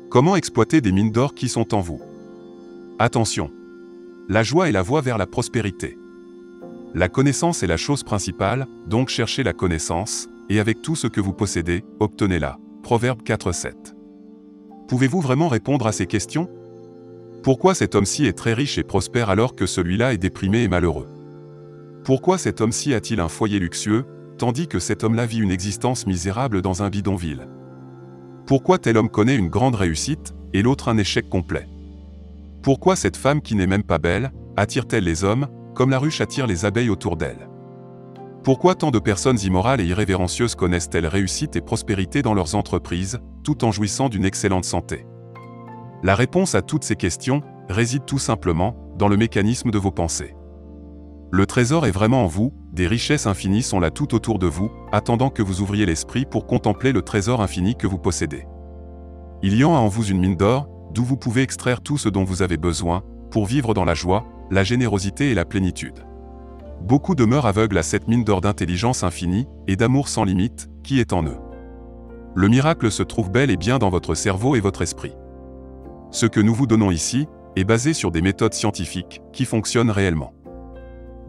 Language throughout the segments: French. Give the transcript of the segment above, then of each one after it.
Comment exploiter des mines d'or qui sont en vous? Attention! La joie est la voie vers la prospérité. La connaissance est la chose principale, donc cherchez la connaissance, et avec tout ce que vous possédez, obtenez-la. Proverbe 4:7. Pouvez-vous vraiment répondre à ces questions? Pourquoi cet homme-ci est très riche et prospère alors que celui-là est déprimé et malheureux? Pourquoi cet homme-ci a-t-il un foyer luxueux, tandis que cet homme-là vit une existence misérable dans un bidonville? Pourquoi tel homme connaît une grande réussite, et l'autre un échec complet? Pourquoi cette femme qui n'est même pas belle, attire-t-elle les hommes, comme la ruche attire les abeilles autour d'elle? Pourquoi tant de personnes immorales et irrévérencieuses connaissent-elles réussite et prospérité dans leurs entreprises, tout en jouissant d'une excellente santé? La réponse à toutes ces questions réside tout simplement dans le mécanisme de vos pensées. Le trésor est vraiment en vous, des richesses infinies sont là tout autour de vous, attendant que vous ouvriez l'esprit pour contempler le trésor infini que vous possédez. Il y a en vous une mine d'or, d'où vous pouvez extraire tout ce dont vous avez besoin, pour vivre dans la joie, la générosité et la plénitude. Beaucoup demeurent aveugles à cette mine d'or d'intelligence infinie, et d'amour sans limite, qui est en eux. Le miracle se trouve bel et bien dans votre cerveau et votre esprit. Ce que nous vous donnons ici, est basé sur des méthodes scientifiques, qui fonctionnent réellement.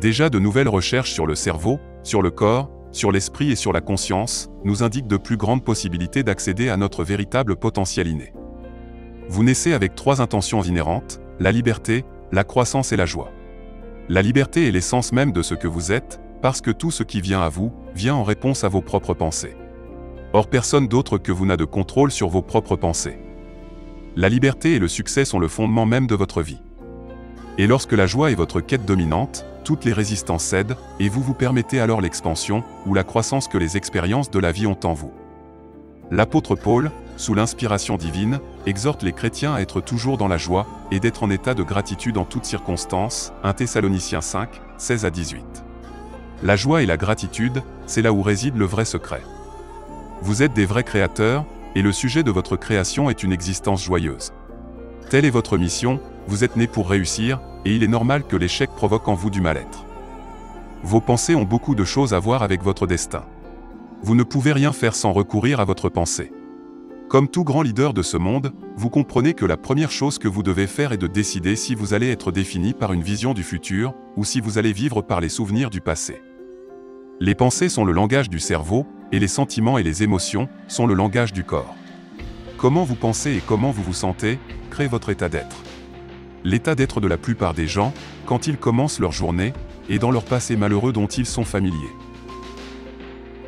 Déjà de nouvelles recherches sur le cerveau, sur le corps, sur l'esprit et sur la conscience, nous indiquent de plus grandes possibilités d'accéder à notre véritable potentiel inné. Vous naissez avec 3 intentions inhérentes, la liberté, la croissance et la joie. La liberté est l'essence même de ce que vous êtes, parce que tout ce qui vient à vous, vient en réponse à vos propres pensées. Or personne d'autre que vous n'a de contrôle sur vos propres pensées. La liberté et le succès sont le fondement même de votre vie. Et lorsque la joie est votre quête dominante, toutes les résistances cèdent, et vous vous permettez alors l'expansion, ou la croissance que les expériences de la vie ont en vous. L'apôtre Paul, sous l'inspiration divine, exhorte les chrétiens à être toujours dans la joie, et d'être en état de gratitude en toutes circonstances, 1 Thessaloniciens 5, 16-18. La joie et la gratitude, c'est là où réside le vrai secret. Vous êtes des vrais créateurs, et le sujet de votre création est une existence joyeuse. Telle est votre mission, vous êtes né pour réussir, et il est normal que l'échec provoque en vous du mal-être. Vos pensées ont beaucoup de choses à voir avec votre destin. Vous ne pouvez rien faire sans recourir à votre pensée. Comme tout grand leader de ce monde, vous comprenez que la première chose que vous devez faire est de décider si vous allez être défini par une vision du futur, ou si vous allez vivre par les souvenirs du passé. Les pensées sont le langage du cerveau, et les sentiments et les émotions sont le langage du corps. Comment vous pensez et comment vous vous sentez, crée votre état d'être. L'état d'être de la plupart des gens, quand ils commencent leur journée, est dans leur passé malheureux dont ils sont familiers.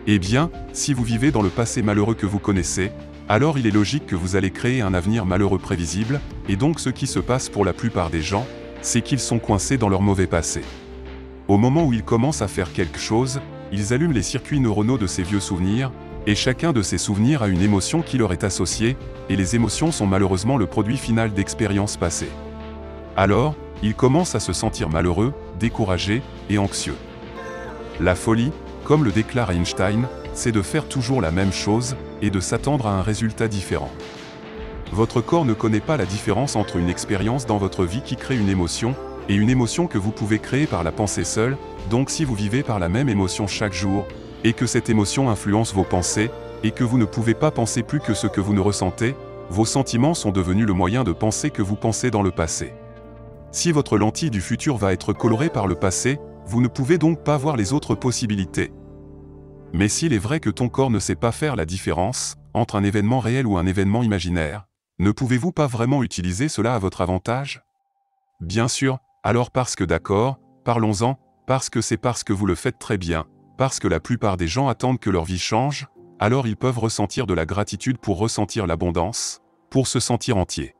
Eh bien, si vous vivez dans le passé malheureux que vous connaissez, alors il est logique que vous allez créer un avenir malheureux prévisible, et donc ce qui se passe pour la plupart des gens, c'est qu'ils sont coincés dans leur mauvais passé. Au moment où ils commencent à faire quelque chose, ils allument les circuits neuronaux de ces vieux souvenirs, et chacun de ces souvenirs a une émotion qui leur est associée, et les émotions sont malheureusement le produit final d'expériences passées. Alors, ils commencent à se sentir malheureux, découragés et anxieux. La folie, comme le déclare Einstein, c'est de faire toujours la même chose, et de s'attendre à un résultat différent. Votre corps ne connaît pas la différence entre une expérience dans votre vie qui crée une émotion, et une émotion que vous pouvez créer par la pensée seule, donc si vous vivez par la même émotion chaque jour, et que cette émotion influence vos pensées, et que vous ne pouvez pas penser plus que ce que vous ne ressentez, vos sentiments sont devenus le moyen de penser que vous pensez dans le passé. Si votre lentille du futur va être colorée par le passé, vous ne pouvez donc pas voir les autres possibilités. Mais s'il est vrai que ton corps ne sait pas faire la différence entre un événement réel ou un événement imaginaire, ne pouvez-vous pas vraiment utiliser cela à votre avantage? Bien sûr, alors parce que d'accord, parlons-en, parce que vous le faites très bien, parce que la plupart des gens attendent que leur vie change, alors ils peuvent ressentir de la gratitude pour ressentir l'abondance, pour se sentir entier.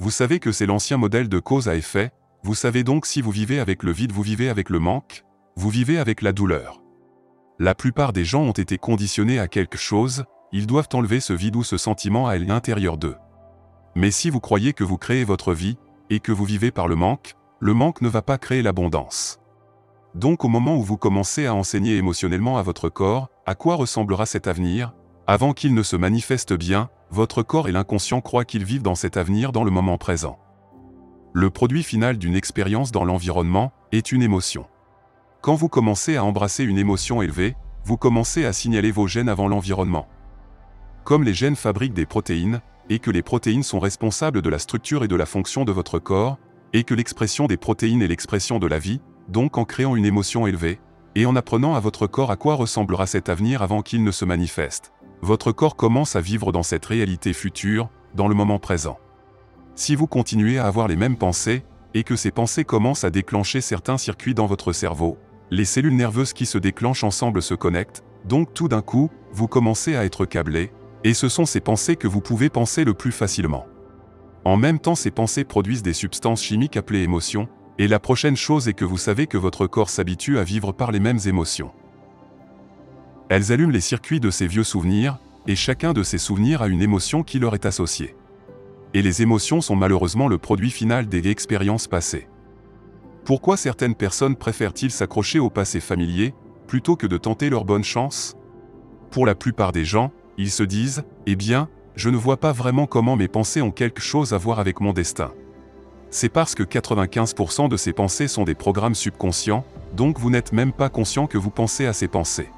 Vous savez que c'est l'ancien modèle de cause à effet, vous savez donc si vous vivez avec le vide, vous vivez avec le manque, vous vivez avec la douleur. La plupart des gens ont été conditionnés à quelque chose, ils doivent enlever ce vide ou ce sentiment à l'intérieur d'eux. Mais si vous croyez que vous créez votre vie, et que vous vivez par le manque ne va pas créer l'abondance. Donc au moment où vous commencez à enseigner émotionnellement à votre corps, à quoi ressemblera cet avenir, avant qu'il ne se manifeste bien, votre corps et l'inconscient croient qu'ils vivent dans cet avenir dans le moment présent. Le produit final d'une expérience dans l'environnement est une émotion. Quand vous commencez à embrasser une émotion élevée, vous commencez à signaler vos gènes avant l'environnement. Comme les gènes fabriquent des protéines, et que les protéines sont responsables de la structure et de la fonction de votre corps, et que l'expression des protéines est l'expression de la vie, donc en créant une émotion élevée, et en apprenant à votre corps à quoi ressemblera cet avenir avant qu'il ne se manifeste, votre corps commence à vivre dans cette réalité future, dans le moment présent. Si vous continuez à avoir les mêmes pensées, et que ces pensées commencent à déclencher certains circuits dans votre cerveau, les cellules nerveuses qui se déclenchent ensemble se connectent, donc tout d'un coup, vous commencez à être câblé, et ce sont ces pensées que vous pouvez penser le plus facilement. En même temps, ces pensées produisent des substances chimiques appelées émotions, et la prochaine chose est que vous savez que votre corps s'habitue à vivre par les mêmes émotions. Elles allument les circuits de ces vieux souvenirs, et chacun de ces souvenirs a une émotion qui leur est associée. Et les émotions sont malheureusement le produit final des expériences passées. Pourquoi certaines personnes préfèrent-ils s'accrocher au passé familier, plutôt que de tenter leur bonne chance? Pour la plupart des gens, ils se disent « Eh bien, je ne vois pas vraiment comment mes pensées ont quelque chose à voir avec mon destin. » C'est parce que 95% de ces pensées sont des programmes subconscients, donc vous n'êtes même pas conscient que vous pensez à ces pensées.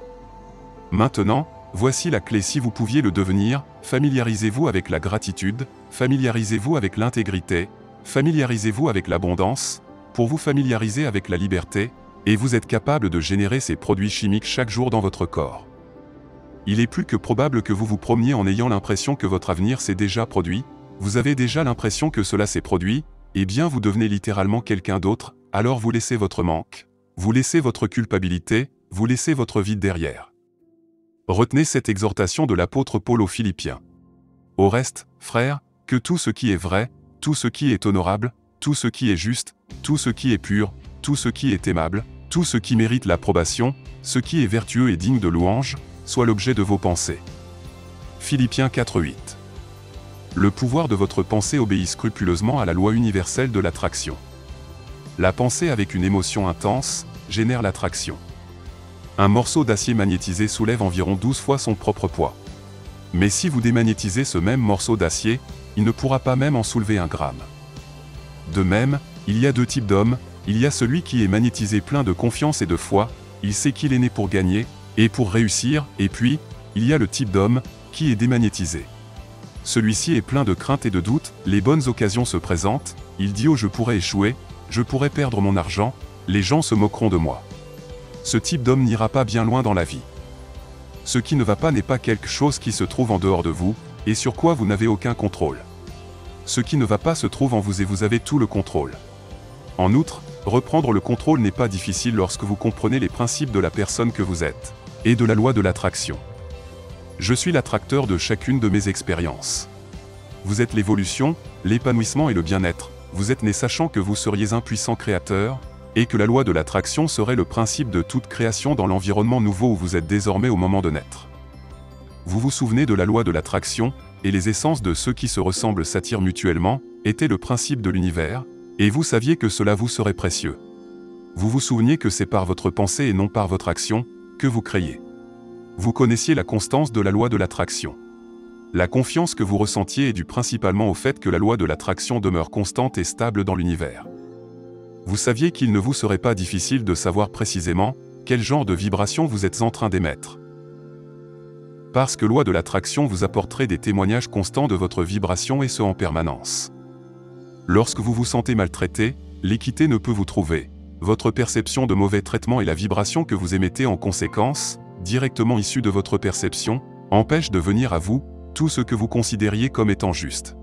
Maintenant, voici la clé si vous pouviez le devenir, familiarisez-vous avec la gratitude, familiarisez-vous avec l'intégrité, familiarisez-vous avec l'abondance, pour vous familiariser avec la liberté, et vous êtes capable de générer ces produits chimiques chaque jour dans votre corps. Il est plus que probable que vous vous promeniez en ayant l'impression que votre avenir s'est déjà produit, vous avez déjà l'impression que cela s'est produit, eh bien vous devenez littéralement quelqu'un d'autre, alors vous laissez votre manque, vous laissez votre culpabilité, vous laissez votre vide derrière. Retenez cette exhortation de l'apôtre Paul aux Philippiens. Au reste, frères, que tout ce qui est vrai, tout ce qui est honorable, tout ce qui est juste, tout ce qui est pur, tout ce qui est aimable, tout ce qui mérite l'approbation, ce qui est vertueux et digne de louange, soit l'objet de vos pensées. Philippiens 4:8. Le pouvoir de votre pensée obéit scrupuleusement à la loi universelle de l'attraction. La pensée avec une émotion intense génère l'attraction. Un morceau d'acier magnétisé soulève environ 12 fois son propre poids. Mais si vous démagnétisez ce même morceau d'acier, il ne pourra pas même en soulever un gramme. De même, il y a deux types d'hommes, il y a celui qui est magnétisé plein de confiance et de foi, il sait qu'il est né pour gagner, et pour réussir, et puis, il y a le type d'homme, qui est démagnétisé. Celui-ci est plein de crainte et de doute, les bonnes occasions se présentent, il dit « Oh je pourrais échouer, je pourrais perdre mon argent, les gens se moqueront de moi ». Ce type d'homme n'ira pas bien loin dans la vie. Ce qui ne va pas n'est pas quelque chose qui se trouve en dehors de vous, et sur quoi vous n'avez aucun contrôle. Ce qui ne va pas se trouve en vous et vous avez tout le contrôle. En outre, reprendre le contrôle n'est pas difficile lorsque vous comprenez les principes de la personne que vous êtes, et de la loi de l'attraction. Je suis l'attracteur de chacune de mes expériences. Vous êtes l'évolution, l'épanouissement et le bien-être, vous êtes né sachant que vous seriez un puissant créateur, et que la loi de l'attraction serait le principe de toute création dans l'environnement nouveau où vous êtes désormais au moment de naître. Vous vous souvenez de la loi de l'attraction, et les essences de ceux qui se ressemblent s'attirent mutuellement, était le principe de l'univers, et vous saviez que cela vous serait précieux. Vous vous souveniez que c'est par votre pensée et non par votre action, que vous créez. Vous connaissiez la constance de la loi de l'attraction. La confiance que vous ressentiez est due principalement au fait que la loi de l'attraction demeure constante et stable dans l'univers. Vous saviez qu'il ne vous serait pas difficile de savoir précisément quel genre de vibration vous êtes en train d'émettre. Parce que loi de l'attraction vous apporterait des témoignages constants de votre vibration et ce en permanence. Lorsque vous vous sentez maltraité, l'équité ne peut vous trouver. Votre perception de mauvais traitement et la vibration que vous émettez en conséquence, directement issue de votre perception, empêche de venir à vous tout ce que vous considériez comme étant juste.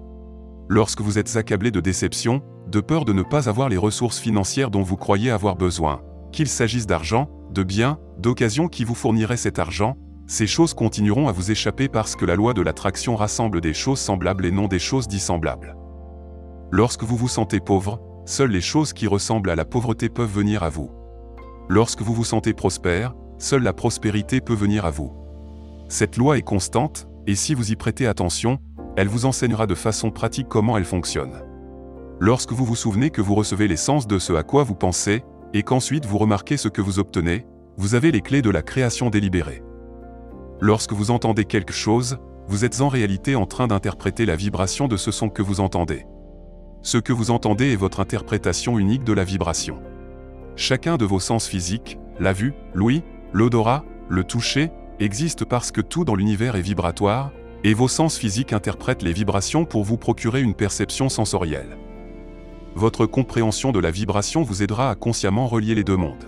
Lorsque vous êtes accablé de déception, de peur de ne pas avoir les ressources financières dont vous croyez avoir besoin, qu'il s'agisse d'argent, de biens, d'occasions qui vous fourniraient cet argent, ces choses continueront à vous échapper parce que la loi de l'attraction rassemble des choses semblables et non des choses dissemblables. Lorsque vous vous sentez pauvre, seules les choses qui ressemblent à la pauvreté peuvent venir à vous. Lorsque vous vous sentez prospère, seule la prospérité peut venir à vous. Cette loi est constante, et si vous y prêtez attention, elle vous enseignera de façon pratique comment elle fonctionne. Lorsque vous vous souvenez que vous recevez l'essence de ce à quoi vous pensez, et qu'ensuite vous remarquez ce que vous obtenez, vous avez les clés de la création délibérée. Lorsque vous entendez quelque chose, vous êtes en réalité en train d'interpréter la vibration de ce son que vous entendez. Ce que vous entendez est votre interprétation unique de la vibration. Chacun de vos sens physiques, la vue, l'ouïe, l'odorat, le toucher, existe parce que tout dans l'univers est vibratoire, Et vos sens physiques interprètent les vibrations pour vous procurer une perception sensorielle. Votre compréhension de la vibration vous aidera à consciemment relier les deux mondes.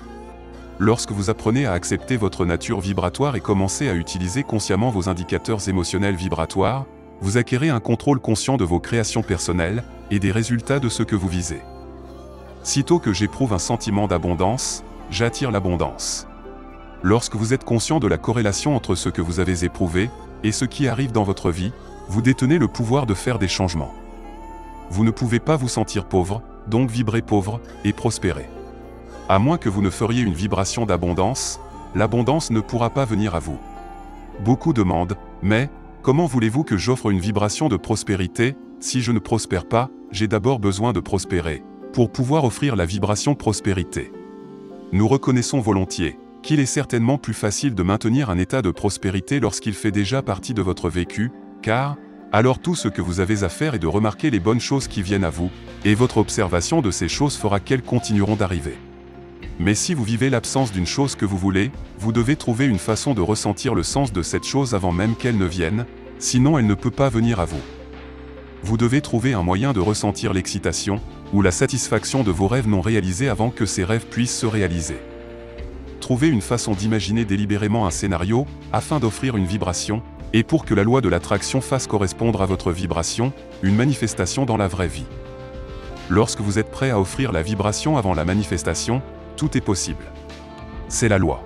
Lorsque vous apprenez à accepter votre nature vibratoire et commencez à utiliser consciemment vos indicateurs émotionnels vibratoires, vous acquérez un contrôle conscient de vos créations personnelles et des résultats de ce que vous visez. Sitôt que j'éprouve un sentiment d'abondance, j'attire l'abondance. Lorsque vous êtes conscient de la corrélation entre ce que vous avez éprouvé et ce qui arrive dans votre vie, vous détenez le pouvoir de faire des changements. Vous ne pouvez pas vous sentir pauvre, donc vibrer pauvre et prospérer. À moins que vous ne feriez une vibration d'abondance, l'abondance ne pourra pas venir à vous. Beaucoup demandent, mais comment voulez-vous que j'offre une vibration de prospérité? Si je ne prospère pas, j'ai d'abord besoin de prospérer, pour pouvoir offrir la vibration prospérité. Nous reconnaissons volontiers qu'il est certainement plus facile de maintenir un état de prospérité lorsqu'il fait déjà partie de votre vécu, car alors tout ce que vous avez à faire est de remarquer les bonnes choses qui viennent à vous, et votre observation de ces choses fera qu'elles continueront d'arriver. Mais si vous vivez l'absence d'une chose que vous voulez, vous devez trouver une façon de ressentir le sens de cette chose avant même qu'elle ne vienne, sinon elle ne peut pas venir à vous. Vous devez trouver un moyen de ressentir l'excitation, ou la satisfaction de vos rêves non réalisés avant que ces rêves puissent se réaliser. Trouvez une façon d'imaginer délibérément un scénario, afin d'offrir une vibration, et pour que la loi de l'attraction fasse correspondre à votre vibration, une manifestation dans la vraie vie. Lorsque vous êtes prêt à offrir la vibration avant la manifestation, tout est possible. C'est la loi.